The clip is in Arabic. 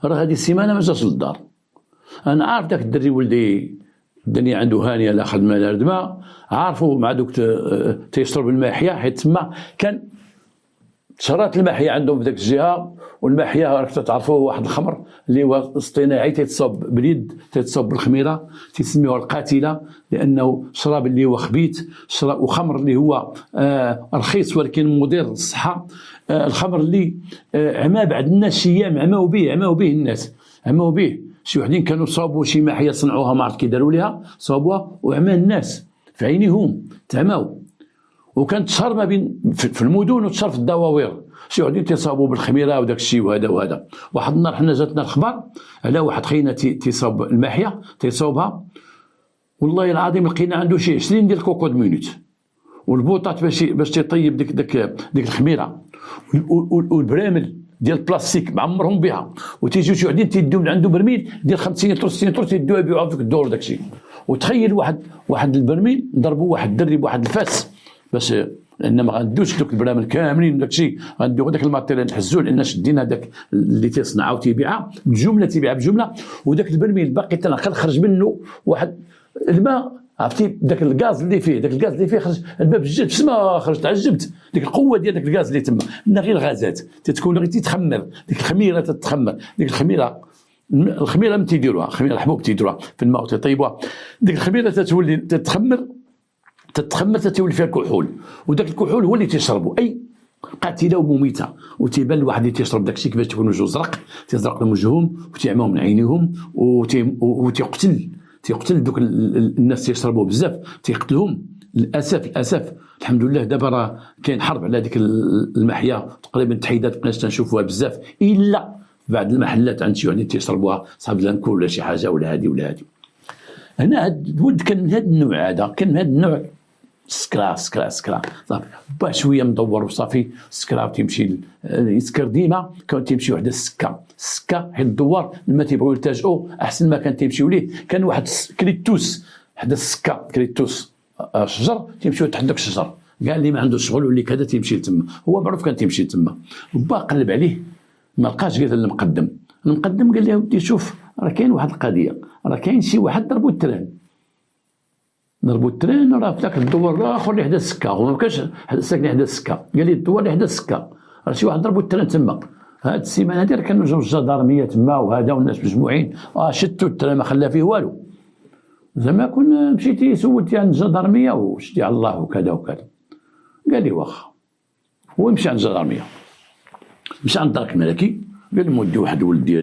راه هذه السيمانه ما جاش للدار. انا عارف داك الدري ولدي الدنيا عنده هانيه لا خدمه لا ردمه، عارفو مع دوك تيشرب الماحيه، حيت تما كان شرات الماحيه عندهم في ذاك الجهه، والماحيه راك تعرفوا واحد الخمر اللي هو اصطناعي تيتصاب باليد، تيتصاب بالخميره، تيسميوها القاتله، لانه شراب اللي هو خبيث، وخمر اللي هو رخيص ولكن مضر للصحه. الخمر اللي عما بعد الناس شيام عماو به الناس، عماو به. شي وحدين كانوا صابوا شي ماحيه صنعوها ما عرفت كي داروا ليها، صابوها وعمى الناس في عينيهم تعماو. وكانت تشهر ما بين في المدن وتشهر في الدواوير، شي وحدين تيصابوا بالخميره وداك الشيء وهذا. واحد النهار حنا جاتنا الخبر على واحد خينا تيصاب الماحيه، تيصاوبها والله العظيم لقينا عنده شي 20 ديال الكوكود مينوت والبوطات باش تيطيب ديك الخميره، والبرامل ديال البلاستيك معمرهم بها. وتيجيو شي وحدين تيديو من عنده برميل ديال 50 لتر 60 لتر تيديوها يبيعوها في الدور داكشي. وتخيل واحد البرميل ضربوا واحد الدري بواحد الفاس، باش لان ما غندوش دوك البرامل كاملين داكشي، غنديو داك الماتيريال نحزوه، لان شدينا داك اللي تيصنعها وتيبيعها بجمله، تيبيعها بجمله. وداك البرميل باقي تنقل خرج منه واحد الماء، عرفتي داك الغاز اللي فيه خرج الماء بجد بسما خرج. تعجبت ديك القوه ديال داك الغاز اللي تما، من غير الغازات تتكون غير تتخمر، ديك الخميره تتخمر، ديك الخميره من تيديروها، الخميره الحبوب تيديروها في الماء وتيطيبوها، ديك الخميره تتولي تتخمر تتولي فيها الكحول، وداك الكحول هو اللي تيشربوا، اي قاتله ومميته. وتيبان الواحد اللي تيشرب داكشي كيفاش تيكون وجهه زرق، تيزرق لهم وجههم وتيعماو من عينيهم، تيقتل دوك الناس تيشربوا بزاف، تيقتلهم للاسف. الحمد لله دابا راه كاين حرب على ديك الماحيه، تقريبا تحيدات مابقيناش تنشوفوها بزاف الا بعض المحلات عند شي وحدين تيشربوها صحاب لانكول ولا شي حاجه ولا هادي. هنا هاد الولد كان من هاد النوع هذا، كان من هاد النوع سكرا صافي با شويه مدور وصافي سكرا، تيمشي يسكر ديما. كان تيمشي وحده السكه حيت الدوار لما تيبغيو يلتجؤوا احسن ما كان تيمشيو ليه، كان واحد كريتوس حدا السكه، كريتوس شجر، تيمشيو تحت داك الشجر كاع اللي ما عنده شغل واللي كذا تيمشي تما، هو معروف كان تيمشي تما. وبا قلب عليه ما لقاش، قال المقدم قال له ودي شوف راه كاين واحد القضيه، راه كاين شي واحد ضربوا التران راه في ذاك الدوار الاخر اللي حدا السكه، هو ما كانش ساكن حدا السكه، قال لي الدوار اللي حدا السكه راه شي واحد ضربوا التران تما. هاد السيمانه هادي راه كانوا جاو الجدارميه تما وهذا والناس مجموعين، شتوا التران ما خلا فيه والو. زعما كون مشيتي سولتي عند الجدارميه وشتي على الله وكذا قال لي واخا. هو مشى عند الجدارميه، مشى عند الدرك الملكي، قال لهم ودي واحد ولد ديالي